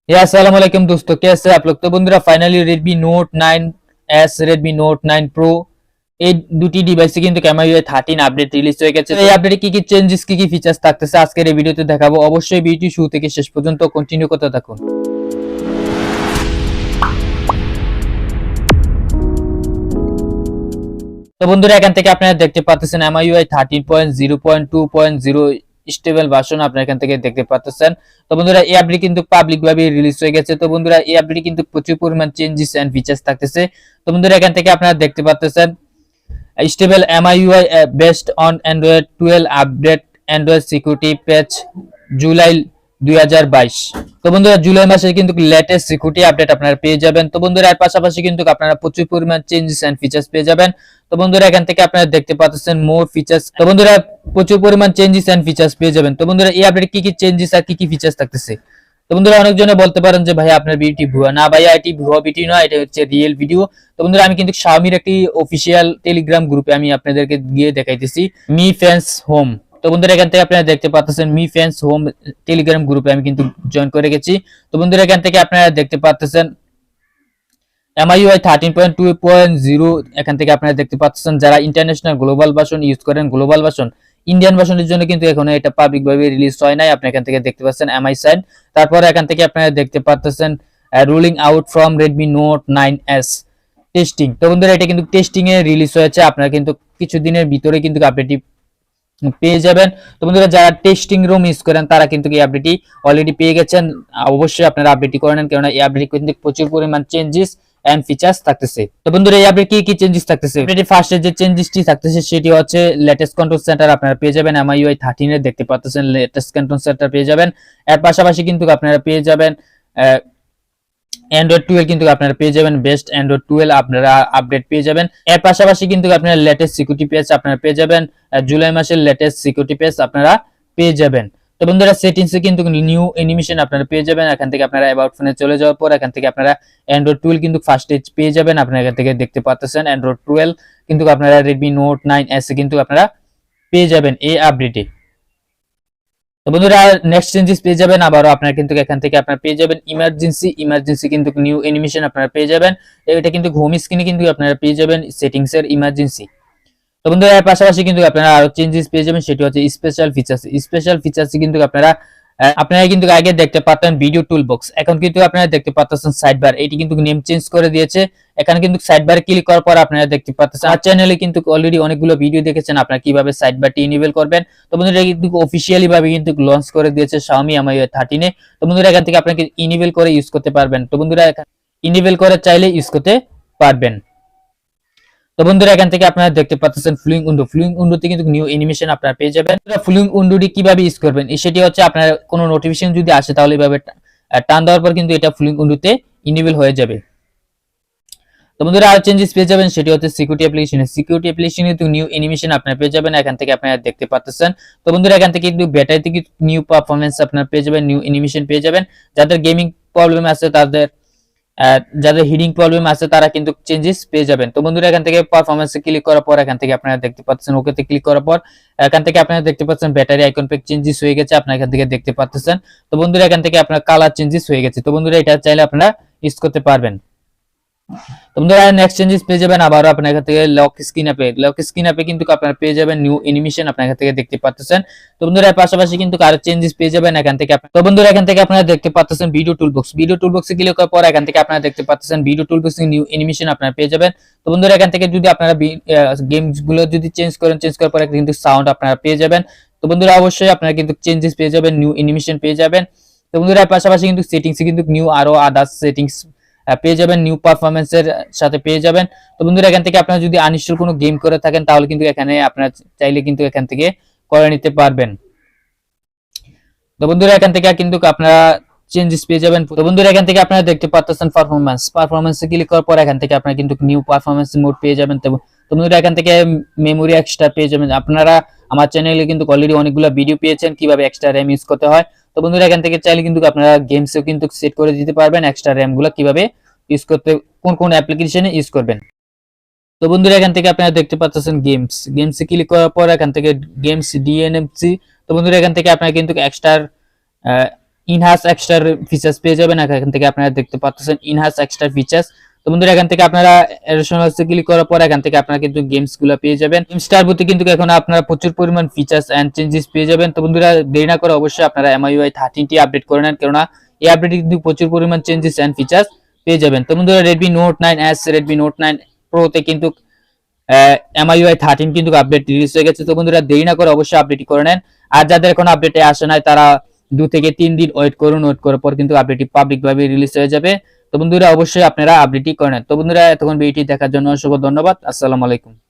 अस्सलाम वालेकुम दोस्तों, कैसे आप लोग। तो बंधुरा finally Redmi Note 9s Redmi Note 9 Pro এই দুটি ডিভাইসে কিন্তু MIUI 13 আপডেট রিলিজ হয়ে গেছে। এই আপডেটে কি কি চেঞ্জেস কি কি ফিচার্স থাকতেছে আজকের এই ভিডিওতে দেখাবো। অবশ্যই ভিডিওটি শুরু থেকে শেষ পর্যন্ত কন্টিনিউ করতে থাকুন। তো বন্ধুরা এখান থেকে আপনারা দেখতে পাচ্ছেন MIUI 13.0.2.0 স্টেবল ভার্সন আপনারা এখান থেকে দেখতে পাচ্ছেন। তো বন্ধুরা এই আপডেট কিন্তু পাবলিক ভাবে রিলিজ হয়ে গেছে। তো বন্ধুরা এই আপডেটে কিন্তু প্রচুর পরিমাণ চেঞ্জেস এন্ড ফিচার্স থাকতেছে। তো বন্ধুরা এখান থেকে আপনারা দেখতে পাচ্ছেন stable MIUI based on Android 12 update Android security প্যাচ জুলাই 2022। তো বন্ধুরা জুলাই মাসে কিন্তু লেটেস্ট সিকিউরিটি আপডেট আপনারা পেয়ে যাবেন। তো বন্ধুরা এর পাশাপাশি কিন্তু আপনারা প্রচুর পরিমাণ চেঞ্জেস এন্ড ফিচার্স পেয়ে যাবেন। তো বন্ধুরা এখান থেকে আপনারা দেখতে পাচ্ছেন মোর ফিচার্স। তো বন্ধুরা প্রচুর পরিমাণ চেঞ্জেস এন্ড ফিচার্স পেয়ে যাবেন। তো বন্ধুরা এই আপডেটে কি কি চেঞ্জেস আর কি কি ফিচার্স থাকতেছে। তো বন্ধুরা অনেকজনে বলতে পারেন যে ভাই আপনার ভিডিওটি ভুয়া। না ভাইয়া, এটি ভুয়া ভিডিও নয়, এটা হচ্ছে রিয়েল ভিডিও। তো বন্ধুরা আমি কিন্তু Xiaomiর একটি অফিশিয়াল টেলিগ্রাম গ্রুপে আমি আপনাদেরকে গিয়ে দেখাইতেছি মি ফ্যান্স হোম। তো বন্ধুরা এখান থেকে আপনারা দেখতে পাচ্ছেন মি ফ্যান্স হোম টেলিগ্রাম গ্রুপে আমি কিন্তু জয়েন করে গেছি। তো বন্ধুরা এখান থেকে আপনারা দেখতে পাচ্ছেন MIUI 13.2.0 এখান থেকে আপনারা দেখতে পাচ্ছেন যারা ইন্টারন্যাশনাল গ্লোবাল ভার্সন ইউজ করেন, গ্লোবাল ভার্সন ইন্ডিয়ান ভার্সনের জন্য কিন্তু এখনো এটা পাবলিক ভাবে রিলিজ হয় নাই। আপনি এখান থেকে দেখতে পাচ্ছেন MI সাইড। তারপরে এখান থেকে আপনারা দেখতে পাচ্ছেন ruling out from Redmi Note 9s testing. তো বন্ধুরা এটা কিন্তু টেস্টিং এ রিলিজ হয়েছে, আপনারা কিন্তু কিছুদিনের ভিতরে কিন্তু আপডেটটি পেয়ে যাবেন। তো বন্ধুরা যারা টেস্টিং রুম ইউজ করেন তারা কিন্তু এই আপডেটটি অলরেডি পেয়ে গেছেন। অবশ্যই আপনারা আপডেটটি করে নেন, কারণ এই আপডেটে কিন্তু প্রচুর পরিমাণ চেঞ্জেস এন্ড ফিচার্স থাকতেছে। তো বন্ধুরা এই আপডেটে কি কি চেঞ্জেস থাকতেছে, আপডেটে ফার্স্টে যে চেঞ্জেসটি থাকতেছে সেটি হচ্ছে লেটেস্ট কন্ট্রোল সেন্টার আপনারা পেয়ে যাবেন। MIUI 13 এর দেখতে পাচ্ছেন লেটেস্ট কন্ট্রোল সেন্টার পেয়ে যাবেন। এর পাশাপাশি কিন্তু আপনারা পেয়ে যাবেন Android 12 কিন্তু আপনারা পেয়ে যাবেন, বেস্ট Android 12 আপনারা আপডেট পেয়ে যাবেন। এর পাশাপাশি কিন্তু আপনারা লেটেস্ট সিকিউরিটি প্যাচ আপনারা পেয়ে যাবেন, জুলাই মাসের লেটেস্ট সিকিউরিটি প্যাচ আপনারা পেয়ে যাবেন। তো বন্ধুরা সেটিংসে কিন্তু নিউ অ্যানিমেশন আপনারা পেয়ে যাবেন। এখান থেকে আপনারা অ্যাবাউট ফোনে চলে যাওয়ার পর এখান থেকে আপনারা Android 12 কিন্তু ফার্স্ট স্টেজ পেয়ে যাবেন। আপনারা এখান থেকে দেখতে পাচ্ছেন Android 12 কিন্তু আপনারা Redmi Note 9s কিন্তু আপনারা পেয়ে যাবেন এই আপডেটে। তো বন্ধুরা নেক্সট চেঞ্জেস পেয়ে যাবেন আবারও আপনারা কিন্তু এখান থেকে আপনারা পেয়ে যাবেন ইমার্জেন্সি কিন্তু নিউ অ্যানিমেশন আপনারা পেয়ে যাবেন। এটা কিন্তু হোম স্ক্রিনে কিন্তু আপনারা পেয়ে যাবেন সেটিংস এর ইমার্জেন্সি। তো বন্ধুরা এর পাশাপাশি কিন্তু আপনারা আরো চেঞ্জেস পেয়ে যাবেন, সেটি হচ্ছে স্পেশাল ফিচার্স কিন্তু আপনারা কিন্তু আগে দেখতে পারতেন ভিডিও টুল বক্স, এখন কিন্তু আপনারা দেখতে পাচ্ছেন সাইড বার। এটি কিন্তু নেম চেঞ্জ করে দিয়েছে। এখানে কিন্তু সাইড বারে ক্লিক করার পর আপনারা দেখতে পাচ্ছেন আর চ্যানেলে কিন্তু অলরেডি অনেকগুলো ভিডিও দেখেছেন আপনারা কিভাবে সাইড বারটি ইনেবল করবেন। তো বন্ধুরা কিন্তু অফিশিয়ালি ভাবে কিন্তু লঞ্চ করে দিয়েছে Xiaomi MIUI 13 এ। তো বন্ধুরা এখান থেকে আপনারা ইনেবল করে ইউজ করতে পারবেন। তো বন্ধুরা ইনেবল করে চাইলে ইউজ করতে পারবেন। তো বন্ধুরা এখান থেকে আপনারা দেখতে পাচ্ছেন ফ্লুইং উইন্ডোতে কিন্তু নিউ অ্যানিমেশন আপনারা পেয়ে যাবেন। ফ্লুইং উইন্ডোটি কিভাবে ইউজ করবেন সেটি হচ্ছে আপনার কোনো নোটিফিকেশন যদি আসে তাহলে এইভাবে টান দেওয়ার পর কিন্তু এটা ফ্লুইং উইন্ডোতে ইনেবল হয়ে যাবে। তো বন্ধুরা আর চেঞ্জেস পেয়ে যাবেন, সেটি হচ্ছে সিকিউরিটি অ্যাপ্লিকেশনে কিন্তু নিউ অ্যানিমেশন আপনারা পেয়ে যাবেন। এখান থেকে আপনারা দেখতে পাচ্ছেন। তো বন্ধুরা এখান থেকে কিন্তু ব্যাটারিতে কিন্তু নিউ পারফরম্যান্স আপনারা পেয়ে যাবেন, নিউ অ্যানিমেশন পেয়ে যাবেন। যাদের গেমিং প্রবলেম আছে যাদের হিডিং প্রবলেম আছে তারা কিন্তু চেঞ্জেস পেয়ে যাবেন। তো বন্ধুরা এখান থেকে পারফরম্যান্সে ক্লিক করার পর এখান থেকে আপনারা দেখতে পাচ্ছেন ওকেতে ক্লিক করার পর এখান থেকে আপনারা দেখতে পাচ্ছেন ব্যাটারি আইকন প্যাক চেঞ্জেস হয়ে গেছে, আপনারা এখান থেকে দেখতে পাচ্ছেন। তো বন্ধুরা এখান থেকে আপনার কালার চেঞ্জেস হয়ে গেছে। তো বন্ধুরা এটা চাইলে আপনারা ইউজ করতে পারবেন। তো বন্ধুরা নেক্সট চেঞ্জেস পেয়ে যাবেন আবারও আপনার এখান থেকে লক স্ক্রিন অ্যাপে কিন্তু আপনারা পেয়ে যাবেন নিউ অ্যানিমেশন আপনার এখান থেকে দেখতে পাচ্ছেন। তো বন্ধুরা এর পাশাপাশি কিন্তু আরো চেঞ্জেস পেয়ে যাবেন এখান থেকে। তো বন্ধুরা এখান থেকে আপনারা দেখতে পাচ্ছেন ভিডিও টুলবক্সে ক্লিক করার পর এখান থেকে আপনারা দেখতে পাচ্ছেন ভিডিও টুলবক্সে নিউ অ্যানিমেশন আপনারা পেয়ে যাবেন। তো বন্ধুরা এখান থেকে যদি আপনারা গেমস গুলো যদি চেঞ্জ করার পর কিন্তু সাউন্ড আপনারা পেয়ে যাবেন। তো বন্ধুরা অবশ্যই আপনারা কিন্তু চেঞ্জেস পেয়ে যাবেন, নিউ অ্যানিমেশন পেয়ে যাবেন। তো বন্ধুরা এর পাশাপাশি কিন্তু সেটিংসে কিন্তু নিউ আরো আদার্স সেটিংস পেয়ে যাবেন, নিউ পারফরম্যান্সের সাথে পেয়ে যাবেন। তো বন্ধুরা এখান থেকে আপনারা যদি আনইনস্টল কোনো গেম করে থাকেন তাহলে কিন্তু এখানে আপনারা চাইলে কিন্তু এখান থেকে করে নিতে পারবেন। তো বন্ধুরা এখান থেকে কিন্তু আপনারা চেঞ্জেস পেয়ে যাবেন। তো বন্ধুরা এখান থেকে আপনারা দেখতে পাচ্ছেন পারফরম্যান্সে ক্লিক করার পর এখান থেকে আপনারা কিন্তু নিউ পারফরম্যান্স মোড পেয়ে যাবেন। তো বন্ধুরা এখান থেকে মেমোরি এক্সট্রা পেয়ে যাবেন। আপনারা আমার চ্যানেলে কিন্তু অলরেডি অনেকগুলো ভিডিও পেয়েছেন কিভাবে এক্সট্রা র‍্যাম ইউজ করতে হয়। তো বন্ধুরা এখান থেকে চাইলে কিন্তু আপনারা গেমসেও কিন্তু সেট করে দিতে পারবেন এক্সট্রা র‍্যাম গুলো কিভাবে ইউজ করতে, কোন অ্যাপ্লিকেশনে ইউজ করবেন। তো বন্ধুরা এখান থেকে আপনারা দেখতে পাচ্ছেন গেমসে ক্লিক করার পর এখান থেকে গেমস ডিএনএমসি। তো বন্ধুরা এখান থেকে আপনারা কিন্তু এক্সট্রা ইনহান্স এক্সট্রা ফিচার্স পেয়ে যাবেন। এখান থেকে আপনারা দেখতে পাচ্ছেন ইনহান্স এক্সট্রা ফিচার্স। তো বন্ধুরা এখান থেকে আপনারা এডিশনালসে ক্লিক করার পর এখান থেকে আপনারা কিন্তু গেমস গুলো পেয়ে যাবেন। গেমসটার প্রতি কিন্তু এখন আপনারা প্রচুর পরিমাণ ফিচার্স এন্ড চেঞ্জেস পেয়ে যাবেন। তো বন্ধুরা দেরি না করে অবশ্যই আপনারা MIUI 13 টি আপডেট করে নেন, কারণ এই আপডেটে কিন্তু প্রচুর পরিমাণ চেঞ্জেস এন্ড ফিচার্স পেয়ে যাবেন। তো বন্ধুরা Redmi Note 9s, Redmi Note 9 Pro তে কিন্তু MIUI 13 কিন্তু আপডেট রিলিজ হয়ে গেছে। তো বন্ধুরা দেরি না করে অবশ্যই আপডেট করে নেন। আর যাদের এখন আপডেটে আসে নাই তারা 2 থেকে 3 দিন ওয়েট করুন, ওয়েট করার পর কিন্তু আপডেটটি পাবলিক ভাবে রিলিজ হয়ে যাবে। তো বন্ধুরা অবশ্যই আপনারা আপডেটই করে নেন। তো বন্ধুরা এতক্ষণ ভিডিওটি দেখার জন্য অসংখ্য ধন্যবাদ। আসসালামু আলাইকুম।